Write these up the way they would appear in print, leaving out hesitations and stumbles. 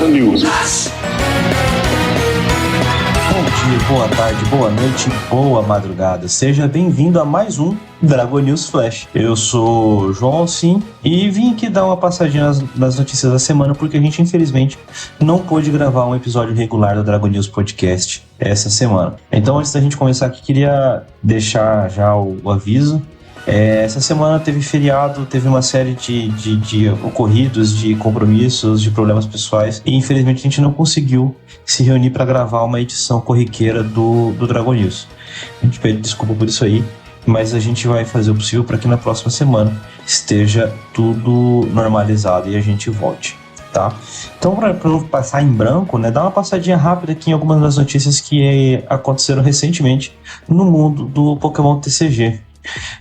Dragon News. Bom dia, boa tarde, boa noite, boa madrugada. Seja bem-vindo a mais um Dragon News Flash. Eu sou João Alcim e vim aqui dar uma passadinha nas notícias da semana porque a gente, infelizmente, não pôde gravar um episódio regular do Dragon News Podcast essa semana. Então, antes da gente começar aqui, queria deixar já o aviso. Essa semana teve feriado, teve uma série de ocorridos, de compromissos, de problemas pessoais e infelizmente a gente não conseguiu se reunir para gravar uma edição corriqueira do Dragon News. A gente pede desculpa por isso aí, mas a gente vai fazer o possível para que na próxima semana esteja tudo normalizado e a gente volte, tá? Então, para não passar em branco, né, dá uma passadinha rápida aqui em algumas das notícias que aconteceram recentemente no mundo do Pokémon TCG.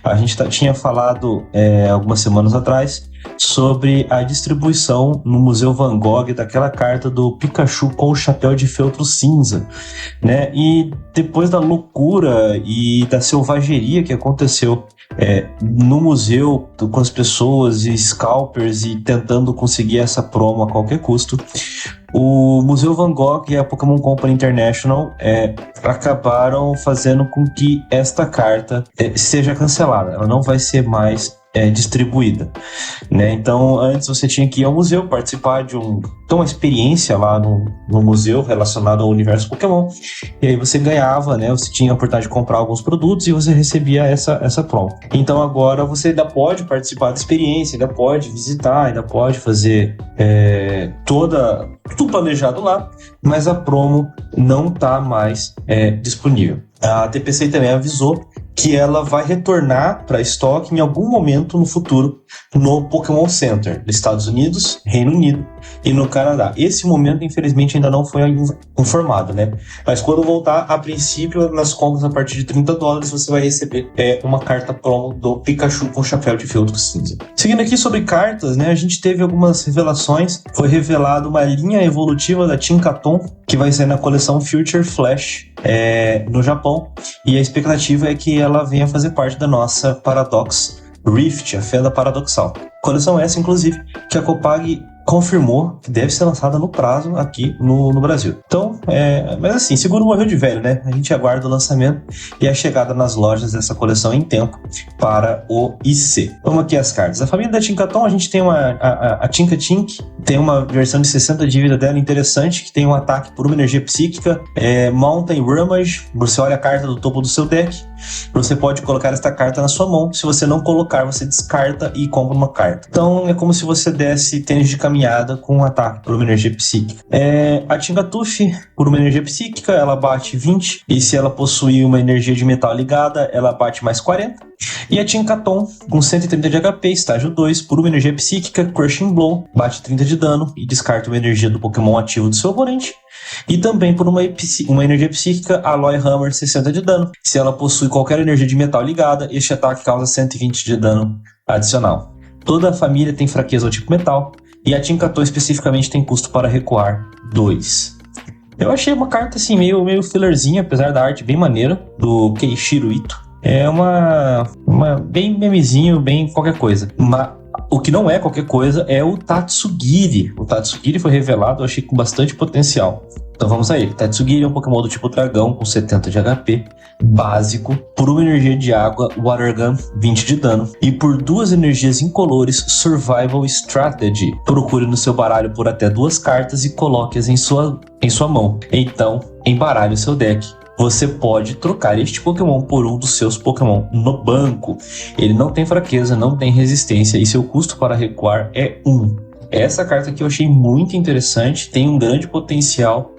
A gente tinha falado algumas semanas atrás sobre a distribuição no Museu Van Gogh daquela carta do Pikachu com o chapéu de feltro cinza, né? E depois da loucura e da selvageria que aconteceu no museu com as pessoas e scalpers e tentando conseguir essa promo a qualquer custo, o Museu Van Gogh e a Pokémon Company International acabaram fazendo com que esta carta seja cancelada. Ela não vai ser mais distribuída, né? Então, antes você tinha que ir ao museu, participar de uma experiência lá no museu relacionado ao universo Pokémon, e aí você ganhava, né? Você tinha a oportunidade de comprar alguns produtos e você recebia essa promo. Então agora você ainda pode participar da experiência, ainda pode visitar, ainda pode fazer tudo planejado lá, mas a promo não está mais disponível. A TPC também avisou que ela vai retornar para estoque em algum momento no futuro no Pokémon Center dos Estados Unidos, Reino Unido e no Canadá. Esse momento, infelizmente, ainda não foi informado, né? Mas quando voltar, a princípio, nas compras a partir de $30, você vai receber uma carta promo do Pikachu com chapéu de feltro cinza. Seguindo aqui sobre cartas, né? A gente teve algumas revelações. Foi revelada uma linha evolutiva da Tinkaton, que vai ser na coleção Future Flash no Japão. E a expectativa é que ela venha fazer parte da nossa Paradox Rift, a Fenda Paradoxal. Coleção essa, inclusive, que a Copag confirmou que deve ser lançada no prazo aqui no Brasil. Então, mas assim, seguro morreu de velho, né? A gente aguarda o lançamento e a chegada nas lojas dessa coleção em tempo para o IC. Vamos aqui as cartas. A família da Tinkaton, a gente tem a Tinkatink, tem uma versão de 60 de vida dela interessante, que tem um ataque por uma energia psíquica, Mountain Ramage. Você olha a carta do topo do seu deck, você pode colocar esta carta na sua mão. Se você não colocar, você descarta e compra uma carta. Então, é como se você desse tênis de caminhada com um ataque por uma energia psíquica. A Tingatuf, por uma energia psíquica, ela bate 20, e se ela possuir uma energia de metal ligada, ela bate mais 40. E a Tinkaton, com 130 de HP, estágio 2, por uma energia psíquica, Crushing Blow, bate 30 de dano e descarta uma energia do Pokémon ativo do seu oponente. E também por uma energia psíquica, Alloy Hammer, 60 de dano. Se ela possui qualquer energia de metal ligada, este ataque causa 120 de dano adicional. Toda a família tem fraqueza ao tipo metal, e a Tinkaton especificamente tem custo para recuar 2. Eu achei uma carta assim meio fillerzinha, apesar da arte bem maneira, do Keishiro Ito. É uma bem memezinho, bem qualquer coisa. Mas o que não é qualquer coisa é o Tatsugiri. O Tatsugiri foi revelado, eu achei com bastante potencial. Então vamos a ele. Tatsugiri é um Pokémon do tipo dragão com 70 de HP, básico, por uma energia de água, Water Gun, 20 de dano, e por 2 energias incolores, Survival Strategy. Procure no seu baralho por até 2 cartas e coloque-as em sua mão. Então, embaralhe o seu deck. Você pode trocar este Pokémon por um dos seus Pokémon no banco. Ele não tem fraqueza, não tem resistência e seu custo para recuar é 1. Essa carta aqui eu achei muito interessante, tem um grande potencial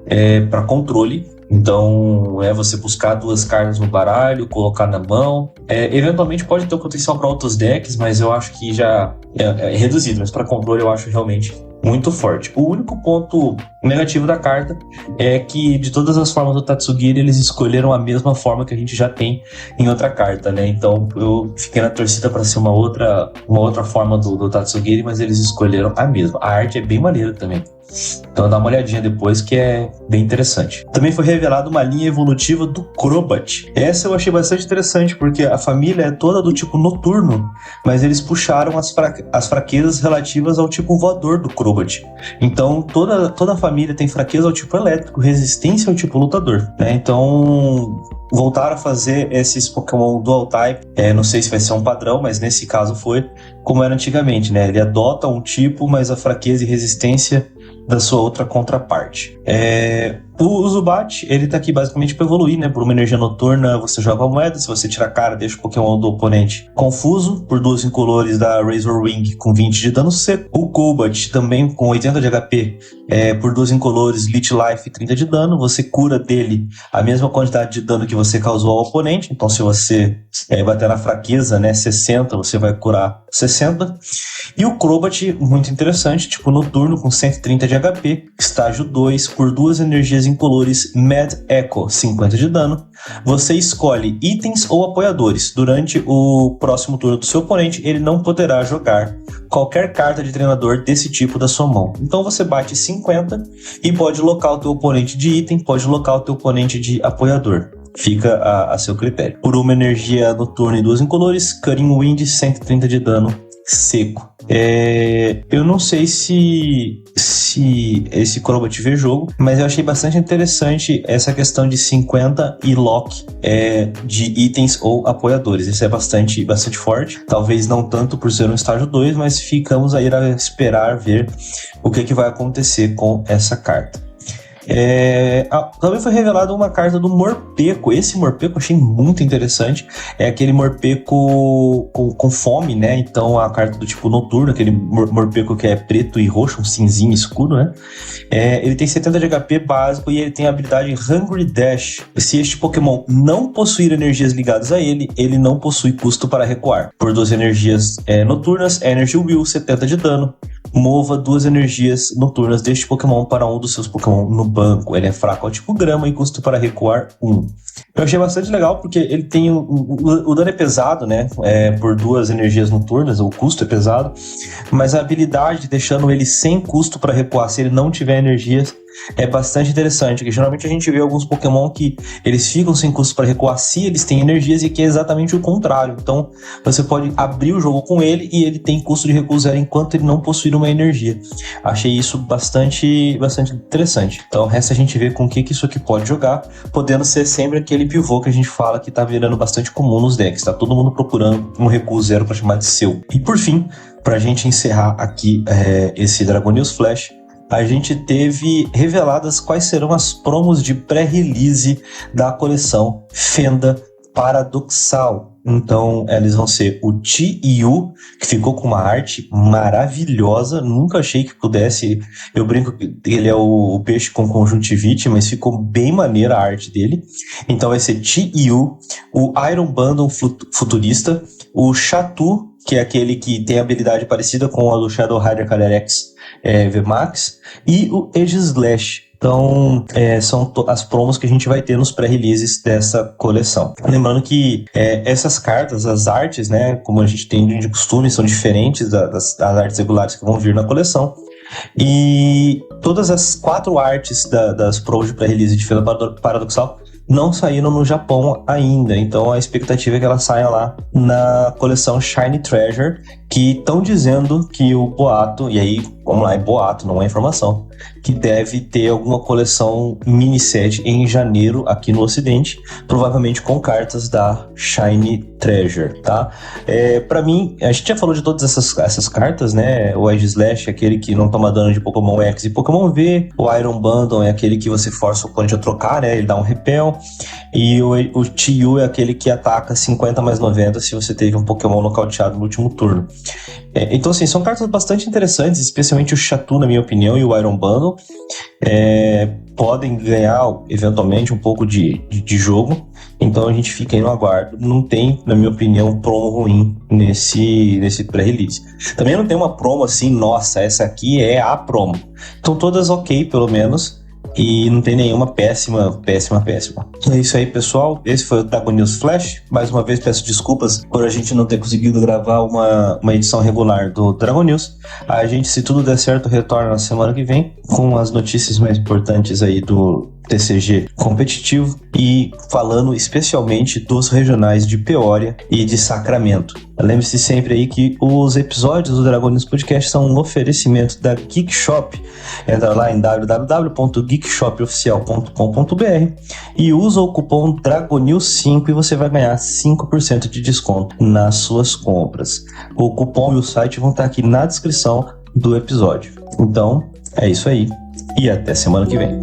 para controle. Então, você buscar 2 cartas no baralho, colocar na mão. Eventualmente pode ter um potencial para outros decks, mas eu acho que já é reduzido. Mas para controle eu acho realmente muito forte. O único ponto negativo da carta é que de todas as formas do Tatsugiri eles escolheram a mesma forma que a gente já tem em outra carta, né? Então eu fiquei na torcida para ser uma outra forma do Tatsugiri, mas eles escolheram a mesma. A arte é bem maneira também. Então dá uma olhadinha depois que é bem interessante. Também foi revelada uma linha evolutiva do Crobat. Essa eu achei bastante interessante porque a família é toda do tipo noturno, mas eles puxaram as fraquezas relativas ao tipo voador do Crobat. Crobat. Então toda a família tem fraqueza ao tipo elétrico, resistência ao tipo lutador, né? Então voltaram a fazer esses Pokémon Dual Type, não sei se vai ser um padrão, mas nesse caso foi como era antigamente, né? Ele adota um tipo, mas a fraqueza e resistência da sua outra contraparte. O Zubat, ele tá aqui basicamente para evoluir, né? Por uma energia noturna, você joga a moeda, se você tirar a cara, deixa o Pokémon do oponente confuso, por 2 incolores da Razor Wing com 20 de dano seco. O Golbat, também com 80 de HP, por 2 incolores, Leech Life e 30 de dano, você cura dele a mesma quantidade de dano que você causou ao oponente, então se você bater na fraqueza, né, 60, você vai curar 60. E o Crobat, muito interessante, tipo noturno, com 130 de HP, estágio 2, por 2 energias incolores Mad Echo, 50 de dano. Você escolhe itens ou apoiadores. Durante o próximo turno do seu oponente, ele não poderá jogar qualquer carta de treinador desse tipo da sua mão. Então você bate 50 e pode locar o teu oponente de item, pode locar o teu oponente de apoiador. Fica a seu critério. Por uma energia noturna e 2 incolores, Cutting Wind, 130 de dano seco. Eu não sei se esse Crobat vê jogo, mas eu achei bastante interessante essa questão de 50 e lock de itens ou apoiadores. Isso é bastante forte. Talvez não tanto por ser um estágio 2, mas ficamos aí a esperar ver o que vai acontecer com essa carta. Também foi revelada uma carta do Morpeko. Esse Morpeko eu achei muito interessante. É aquele Morpeko com fome, né? Então a carta do tipo noturno, aquele Morpeko que é preto e roxo, um cinzinho escuro, né? Ele tem 70 de HP básico e ele tem a habilidade Hungry Dash. Se este Pokémon não possuir energias ligadas a ele, ele não possui custo para recuar. Por 2 energias noturnas, Energy Will, 70 de dano. Mova 2 energias noturnas deste Pokémon para um dos seus Pokémon no banco. Ele é fraco ao tipo grama e custo para recuar 1. Eu achei bastante legal porque ele tem o dano é pesado, né? Por 2 energias noturnas, o custo é pesado, mas a habilidade deixando ele sem custo para recuar se ele não tiver energias é bastante interessante, que geralmente a gente vê alguns Pokémon que eles ficam sem custo para recuar se eles têm energias, e aqui é exatamente o contrário. Então você pode abrir o jogo com ele e ele tem custo de recuo 0 enquanto ele não possuir uma energia. Achei isso bastante interessante. Então resta a gente ver com o que isso aqui pode jogar, podendo ser sempre aquele pivô que a gente fala que tá virando bastante comum nos decks. Tá todo mundo procurando um recuo 0 para chamar de seu. E por fim, pra gente encerrar aqui esse Dragon News Flash, a gente teve reveladas quais serão as promos de pré-release da coleção Fenda Paradoxal. Então, eles vão ser o Chi-Yu, que ficou com uma arte maravilhosa. Nunca achei que pudesse... Eu brinco que ele é o peixe com conjuntivite, mas ficou bem maneira a arte dele. Então, vai ser Chi-Yu, o Iron Bundle futurista, o Chatu, que é aquele que tem habilidade parecida com a do Shadow Rider Calyrex VMAX, e o Aegislash. Então, são as promos que a gente vai ter nos pré-releases dessa coleção. Lembrando que essas cartas, as artes, né, como a gente tem de costume, são diferentes das artes regulares que vão vir na coleção. E todas as 4 artes das promos de pré-release de Fenda Paradoxal não saíram no Japão ainda, então a expectativa é que ela saia lá na coleção Shiny Treasure, que estão dizendo que o boato, e aí, vamos lá, é boato, não é informação, que deve ter alguma coleção mini set em janeiro aqui no ocidente, provavelmente com cartas da Shiny Treasure, tá? Pra mim, a gente já falou de todas essas cartas, né? O Aegislash é aquele que não toma dano de Pokémon X e Pokémon V, o Iron Bundle é aquele que você força o oponente a trocar, né? Ele dá um repel, e o Chi-Yu é aquele que ataca 50 mais 90 se você teve um Pokémon nocauteado no último turno. Então, assim, são cartas bastante interessantes, especialmente o Chatu, na minha opinião, e o Iron Bundle. Podem ganhar, eventualmente, um pouco de jogo. Então, a gente fica aí no aguardo. Não tem, na minha opinião, promo ruim nesse pré-release. Também não tem uma promo assim, nossa, essa aqui é a promo. Então, todas ok, pelo menos. E não tem nenhuma péssima. É isso aí, pessoal. Esse foi o Dragon News Flash. Mais uma vez peço desculpas por a gente não ter conseguido gravar uma edição regular do Dragon News. A gente, se tudo der certo, retorna na semana que vem com as notícias mais importantes aí TCG competitivo e falando especialmente dos regionais de Peoria e de Sacramento. Lembre-se sempre aí que os episódios do Dragon News Podcast são um oferecimento da Geek Shop. Entra lá em www.geekshopoficial.com.br e usa o cupom DRAGONEWS5 e você vai ganhar 5% de desconto nas suas compras. O cupom e o site vão estar aqui na descrição do episódio. Então, é isso aí e até semana que vem.